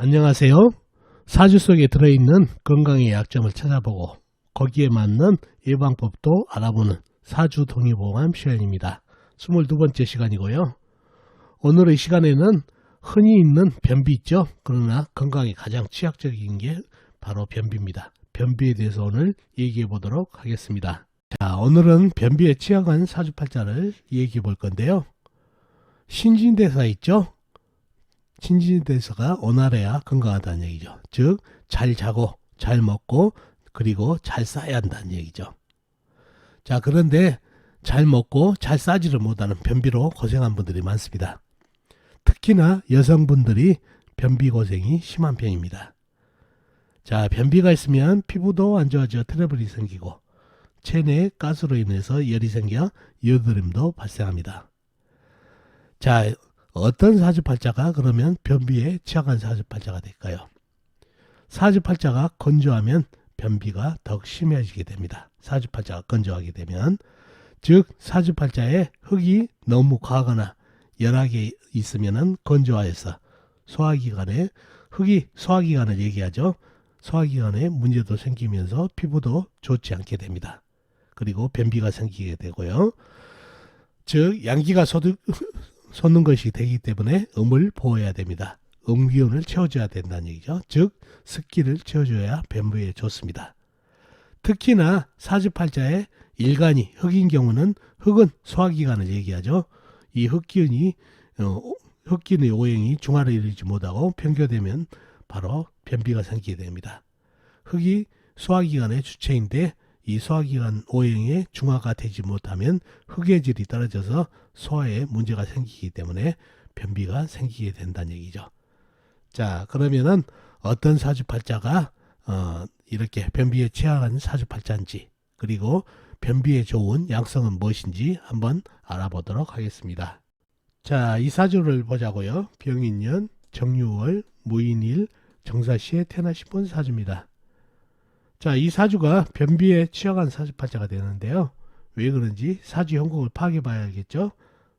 안녕하세요. 사주 속에 들어있는 건강의 약점을 찾아보고 거기에 맞는 예방법도 알아보는 사주 동의보감 시간입니다. 22번째 시간이고요. 오늘의 시간에는 흔히 있는 변비 있죠. 그러나 건강에 가장 취약적인 게 바로 변비입니다. 변비에 대해서 오늘 얘기해 보도록 하겠습니다. 자, 오늘은 변비에 취약한 사주팔자를 얘기해 볼 건데요. 신진대사 있죠. 신진대사가 원활해야 건강하다는 얘기죠. 즉, 잘 자고 잘 먹고 그리고 잘 싸야 한다는 얘기죠. 자, 그런데 잘 먹고 잘 싸지를 못하는 변비로 고생한 분들이 많습니다. 특히나 여성분들이 변비 고생이 심한 편입니다. 자, 변비가 있으면 피부도 안 좋아져 트러블이 생기고 체내에 가스로 인해서 열이 생겨 여드름도 발생합니다. 자, 어떤 사주팔자가 그러면 변비에 취약한 사주팔자가 될까요? 사주팔자가 건조하면 변비가 더욱 심해지게 됩니다. 사주팔자가 건조하게 되면, 즉 사주팔자에 흙이 너무 과하거나 열하게 있으면 건조하여서 소화기관에 흙이 소화기관을 얘기하죠. 소화기관에 문제도 생기면서 피부도 좋지 않게 됩니다. 그리고 변비가 생기게 되고요. 즉 양기가 솟는 것이 되기 때문에 음을 보호해야 됩니다. 음기운을 채워줘야 된다는 얘기죠. 즉 습기를 채워줘야 변비에 좋습니다. 특히나 사주팔자에 일간이 흙인 경우는 흙은 소화기관을 얘기하죠. 이 흙기운의 오행이 중화를 이루지 못하고 변교되면 바로 변비가 생기게 됩니다. 흙이 소화기관의 주체인데 이 소화기관 오행에 중화가 되지 못하면 흙의 질이 떨어져서 소화에 문제가 생기기 때문에 변비가 생기게 된다는 얘기죠. 자, 그러면은 어떤 사주팔자가 이렇게 변비에 취약한 사주팔자인지, 그리고 변비에 좋은 양성은 무엇인지 한번 알아보도록 하겠습니다. 자, 이 사주를 보자고요. 병인년, 정유월, 무인일, 정사시에 태어나신 분 사주입니다. 자, 이 사주가 변비에 취약한 사주팔자가 되는데요. 왜 그런지 사주 형국을 파악해 봐야겠죠.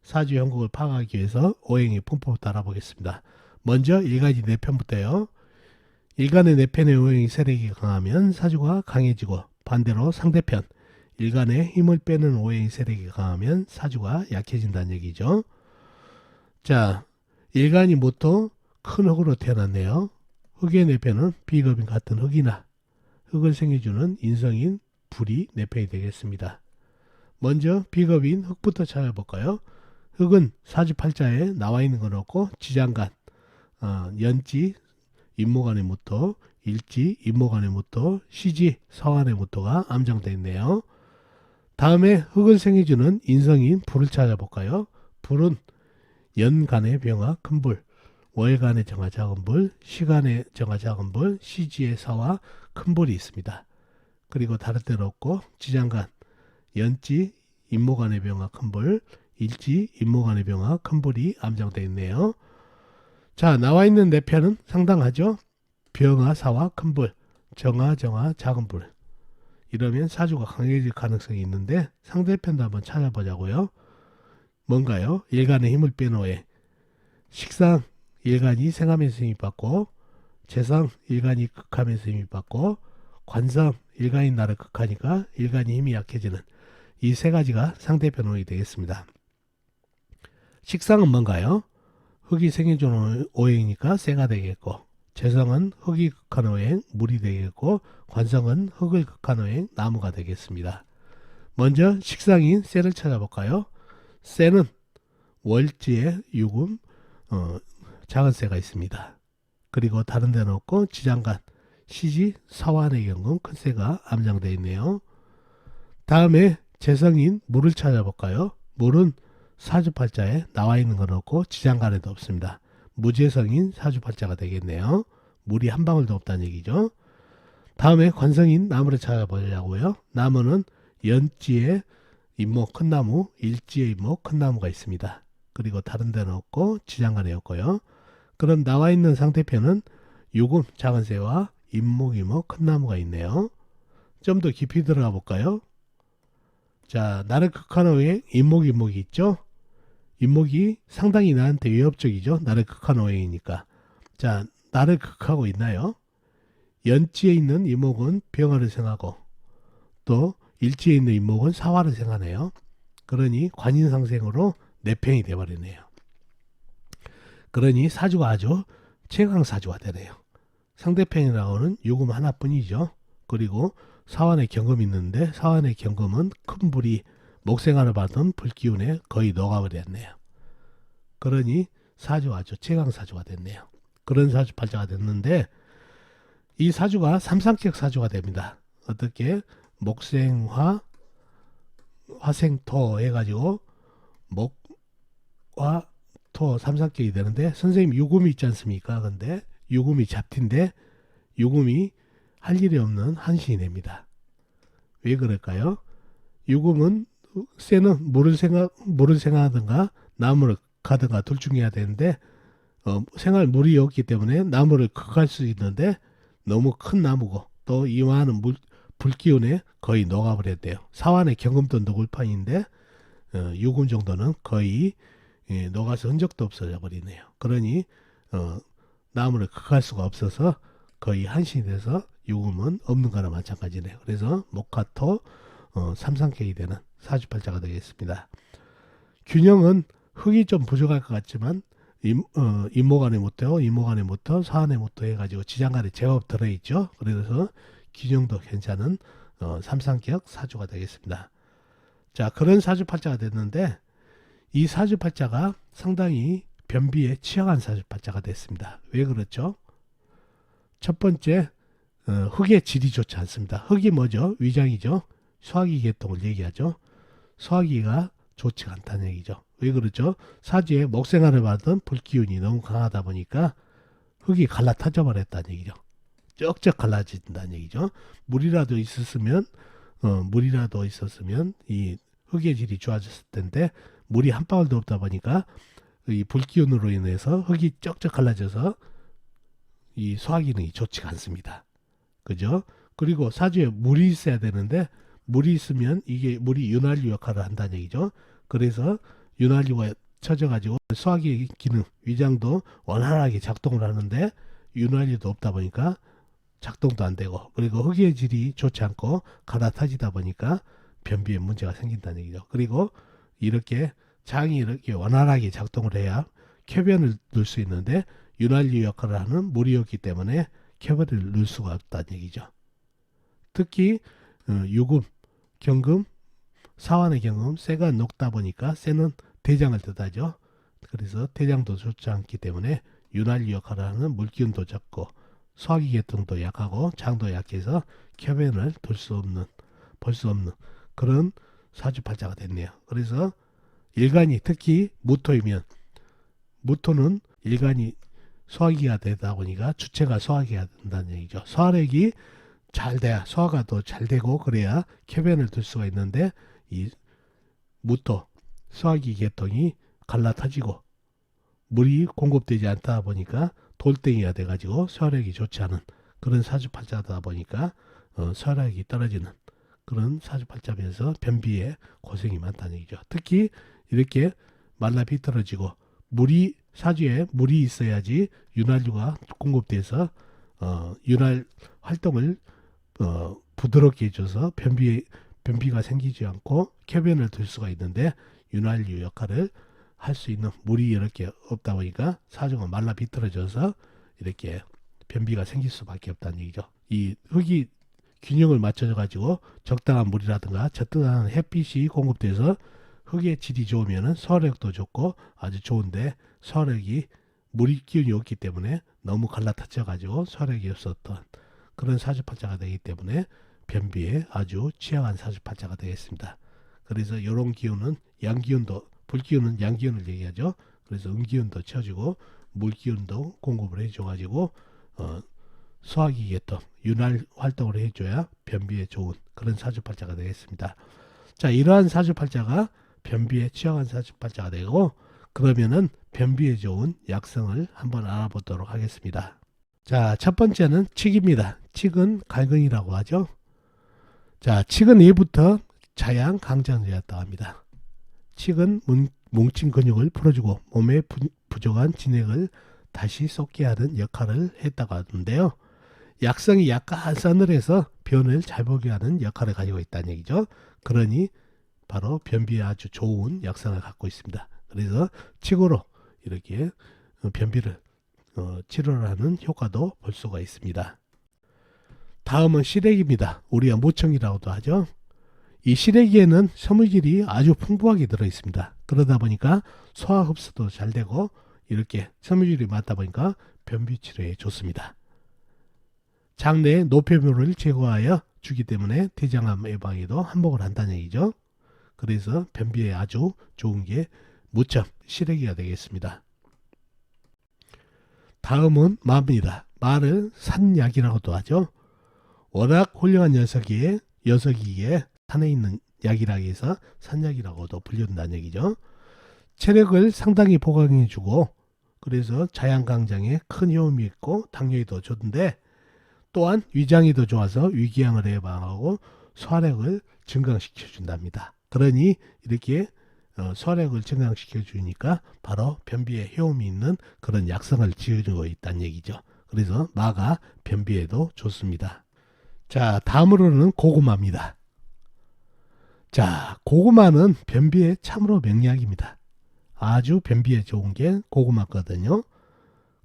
사주 형국을 파악하기 위해서 오행의 분포부터 알아보겠습니다. 먼저 일간이 내편부터요. 일간의 내편의 오행이 세력이 강하면 사주가 강해지고, 반대로 상대편 일간의 힘을 빼는 오행이 세력이 강하면 사주가 약해진다는 얘기죠. 자, 일간이 모토 큰 흙으로 태어났네요. 흙의 내편은 비겁인 같은 흙이나 흙을 생겨주는 인성인 불이 내편이 되겠습니다. 먼저 비겁인 흙부터 찾아볼까요? 흙은 사주팔자에 나와 있는 건 없고 지장간, 연지, 임목안의 무토, 일지, 임목안의 무토, 시지, 서안의 무토가 암정되어 있네요. 다음에 흙을 생겨주는 인성인 불을 찾아볼까요? 불은 연간의 병화 큰불, 월간의 정화 작은 불, 시간의 정화 작은 불, 시지의 서화 큰 불이 있습니다. 그리고 다른 데는 없고 지장간, 연지, 임목안의 병화 큰 불, 일지, 임목안의 병화 큰 불이 암정되어 있네요. 자, 나와 있는 네 편은 상당하죠. 병화, 사화, 큰 불, 정화, 작은 불. 이러면 사주가 강해질 가능성이 있는데 상대편도 한번 찾아보자고요. 뭔가요? 일간의 힘을 빼놓에 식상 일간이 생하면서 힘이 받고, 재상 일간이 극하면서 힘이 받고, 관상 일간이 나를 극하니까 일간이 힘이 약해지는 이 세 가지가 상대편 오행이 되겠습니다. 식상은 뭔가요? 흙이 생겨주는 오행이니까 쇠가 되겠고, 재성은 흙이 극한 오행 물이 되겠고, 관성은 흙을 극한 오행 나무가 되겠습니다. 먼저 식상인 쇠를 찾아볼까요? 쇠는 월지에 유금, 작은 쇠가 있습니다. 그리고 다른 데는 없고 지장간, 시지, 서환의 경우는 큰 쇠가 암장되어 있네요. 다음에 재성인 물을 찾아볼까요? 물은 사주팔자에 나와 있는 건 없고 지장간에도 없습니다. 무재성인 사주팔자가 되겠네요. 물이 한 방울도 없다는 얘기죠. 다음에 관성인 나무를 찾아보려고요. 나무는 연지에 임목 큰 나무, 일지에 임목 큰 나무가 있습니다. 그리고 다른 데는 없고 지장간에 없고요. 그럼 나와 있는 상대편은 유금 작은 새와 임목 큰 나무가 있네요. 좀 더 깊이 들어가 볼까요? 자, 나를 극하는 오행 임목이 있죠. 임목이 상당히 나한테 위협적이죠. 나를 극하는 오행이니까. 자, 나를 극하고 있나요? 연지에 있는 이목은 병화를 생하고 또 일지에 있는 이목은 사화를 생하네요. 그러니 관인상생으로 내팽이 되어버리네요. 그러니 사주가 아주 최강사주가 되네요. 상대편이라고는 요금 하나뿐이죠. 그리고 사환의 경금이 있는데 사환의 경금은 큰 불이 목생화를 받은 불기운에 거의 녹아버렸네요. 그러니 사주가 아주 최강사주가 됐네요. 그런 사주팔자가 됐는데 이 사주가 삼상격 사주가 됩니다. 어떻게 목생화 화생토 해가지고 목화 토 삼상격이 되는데 선생님 유금이 있지 않습니까? 근데 유금이 잡티인데 유금이 할 일이 없는 한신이 됩니다. 왜 그럴까요? 유금은 쇠는 물을 생각하든가 나무를 가든가 둘 중에 해야 되는데 생활 물이 없기 때문에 나무를 극할 수 있는데 너무 큰 나무고 또 이와는 불기운에 거의 녹아버렸대요. 사환의 경금도 녹을 판인데 유금 정도는 거의 녹아서 흔적도 없어져 버리네요. 그러니 나무를 극할 수가 없어서 거의 한신이 돼서 유금은 없는 거나 마찬가지네요. 그래서 목화토 삼상격이 되는 사주팔자가 되겠습니다. 균형은 흙이 좀 부족할 것 같지만 임목안에 못해요. 임목안에 못해 사안에 못해 해가지고 지장간에 제법 들어있죠. 그래서 균형도 괜찮은 삼상격 사주가 되겠습니다. 자, 그런 사주팔자가 됐는데 이 사주팔자가 상당히 변비에 취약한 사주팔자가 됐습니다. 왜 그렇죠? 첫 번째, 흙의 질이 좋지 않습니다. 흙이 뭐죠? 위장이죠. 소화기 계통을 얘기하죠. 소화기가 좋지가 않다는 얘기죠. 왜 그렇죠? 사주에 목생화를 받은 불기운이 너무 강하다 보니까 흙이 갈라타져 버렸다는 얘기죠. 쩍쩍 갈라진다는 얘기죠. 물이라도 있었으면 이 흙의 질이 좋아졌을 텐데 물이 한 방울도 없다 보니까 이 불기운으로 인해서 흙이 쩍쩍 갈라져서 이 소화기능이 좋지가 않습니다. 그죠? 그리고 사주에 물이 있어야 되는데 물이 있으면 이게 물이 윤활유 역할을 한다는 얘기죠. 그래서 윤활유가 쳐져가지고 소화기 기능, 위장도 원활하게 작동을 하는데 윤활유도 없다 보니까 작동도 안 되고 그리고 흙의 질이 좋지 않고 갈아타지다 보니까 변비에 문제가 생긴다는 얘기죠. 그리고 이렇게 장이 이렇게 원활하게 작동을 해야 쾌변을 넣을 수 있는데 윤활유 역할을 하는 물이었기 때문에 쾌변을 넣을 수가 없다는 얘기죠. 특히 유금, 경금, 사환의 경금, 쇠가 녹다 보니까 쇠는 대장을 뜻하죠. 그래서 대장도 좋지 않기 때문에 윤활유 역할을 하는 물기운도 적고 소화기 계통도 약하고 장도 약해서 쾌변을 볼 수 없는 그런 사주팔자가 됐네요. 그래서 일간이 특히 무토이면 무토는 일간이 소화기가 되다 보니까 주체가 소화기가 된다는 얘기죠. 소화력이 잘 돼야 소화가 더 잘 되고 그래야 쾌변을 들 수가 있는데 이 무토 소화기 계통이 갈라타지고 물이 공급되지 않다 보니까 돌덩이가 돼가지고 소화력이 좋지 않은 그런 사주팔자다 보니까 소화력이 떨어지는 그런 사주팔자면서 변비에 고생이 많다는 얘기죠. 특히 이렇게 말라 비틀어지고 사주에 물이 있어야지 윤활유가 공급돼서 윤활 활동을 부드럽게 해줘서 변비가 생기지 않고 쾌변을 들 수가 있는데 윤활유 역할을 할 수 있는 물이 이렇게 없다 보니까 사주가 말라 비틀어져서 이렇게 변비가 생길 수밖에 없다는 얘기죠. 이 흙이 균형을 맞춰져 가지고 적당한 물이라든가 적당한 햇빛이 공급돼서 흙의 질이 좋으면 소화력도 좋고 아주 좋은데 소화력이 물이 기운이 없기 때문에 너무 갈라타져 가지고 소화력이 없었던 그런 사주팔자가 되기 때문에 변비에 아주 취약한 사주팔자가 되겠습니다. 그래서 이런 기운은 양기운도 불기운은 양기운을 얘기하죠. 그래서 음기운도 쳐주고 물기운도 공급을 해줘가지고 소화기 계통 윤활 활동을 해줘야 변비에 좋은 그런 사주팔자가 되겠습니다. 자, 이러한 사주팔자가 변비에 취약한 사주팔자가 되고 그러면은 변비에 좋은 약성을 한번 알아보도록 하겠습니다. 자, 첫 번째는 칙입니다. 칙은 갈근이라고 하죠. 자, 칙은 예부터 자양 강장제였다고 합니다. 칙은 뭉친 근육을 풀어주고 몸의 부족한 진액을 다시 쏟게 하는 역할을 했다고 하는데요. 약성이 약간 서늘해서 변을 잘 보게 하는 역할을 가지고 있다는 얘기죠. 그러니 바로 변비에 아주 좋은 약성을 갖고 있습니다. 그래서 칡으로 이렇게 변비를 치료를 하는 효과도 볼 수가 있습니다. 다음은 시래기입니다. 우리가 모청이라고도 하죠. 이 시래기에는 섬유질이 아주 풍부하게 들어 있습니다. 그러다 보니까 소화 흡수도 잘 되고 이렇게 섬유질이 많다 보니까 변비 치료에 좋습니다. 장내의 노폐물을 제거하여 주기 때문에 대장암 예방에도 한몫을 한다는 얘기죠. 그래서 변비에 아주 좋은 게 무첨 시래기가 되겠습니다. 다음은 마입니다. 마를 산약이라고도 하죠. 워낙 훌륭한 녀석이기에 산에 있는 약이라고 해서 산약이라고도 불린다는 얘기죠. 체력을 상당히 보강해주고 그래서 자양강장에 큰 효험이 있고 당뇨에도 좋은데 또한 위장에도 좋아서 위궤양을 예방하고 소화력을 증강시켜준답니다. 그러니 이렇게 소화력을 증강시켜주니까 바로 변비에 효험이 있는 그런 약성을 지어주고 있다는 얘기죠. 그래서 마가 변비에도 좋습니다. 자, 다음으로는 고구마입니다. 자, 고구마는 변비에 참으로 명약입니다. 아주 변비에 좋은 게 고구마거든요.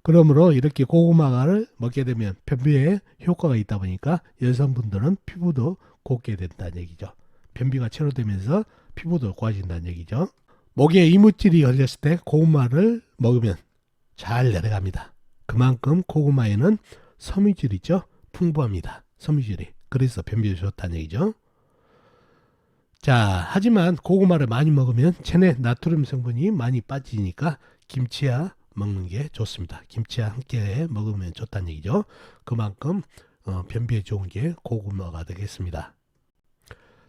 그러므로 이렇게 고구마를 먹게 되면 변비에 효과가 있다 보니까 여성분들은 피부도 곱게 된다는 얘기죠. 변비가 치료되면서 피부도 고와진다는 얘기죠. 목에 이물질이 걸렸을 때 고구마를 먹으면 잘 내려갑니다. 그만큼 고구마에는 섬유질이죠. 풍부합니다. 섬유질이. 그래서 변비에 좋다는 얘기죠. 자, 하지만 고구마를 많이 먹으면 체내 나트륨 성분이 많이 빠지니까 김치와 먹는 게 좋습니다. 김치와 함께 먹으면 좋다는 얘기죠. 그만큼 변비에 좋은 게 고구마가 되겠습니다.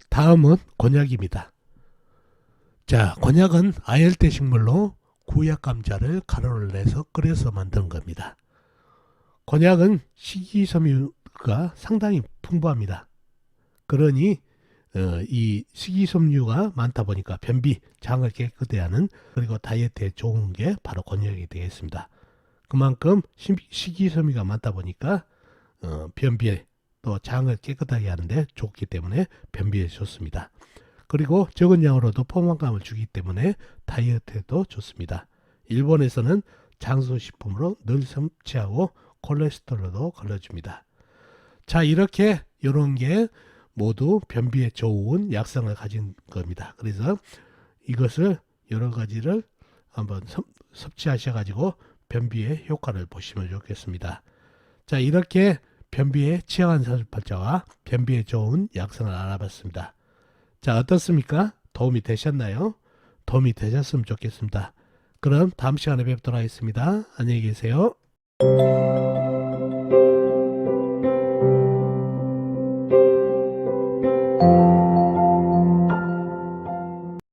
다음은 곤약입니다. 자, 곤약은 아열대 식물로 구약 감자를 가루를 내서 끓여서 만든 겁니다. 곤약은 식이섬유가 상당히 풍부합니다. 그러니 이 식이섬유가 많다 보니까 변비, 장을 깨끗게 하는 그리고 다이어트에 좋은 게 바로 곤약이 되겠습니다. 그만큼 식이섬유가 많다 보니까 변비에 또 장을 깨끗하게 하는데 좋기 때문에 변비에 좋습니다. 그리고 적은 양으로도 포만감을 주기 때문에 다이어트에도 좋습니다. 일본에서는 장소식품으로 늘 섭취하고 콜레스테롤도 걸러줍니다. 자, 이렇게 이런 게 모두 변비에 좋은 약성을 가진 겁니다. 그래서 이것을 여러 가지를 한번 섭취하셔가지고 변비의 효과를 보시면 좋겠습니다. 자, 이렇게 변비에 취약한 사주팔자와 변비에 좋은 약성을 알아봤습니다. 자, 어떻습니까? 도움이 되셨나요? 도움이 되셨으면 좋겠습니다. 그럼 다음 시간에 뵙도록 하겠습니다. 안녕히 계세요.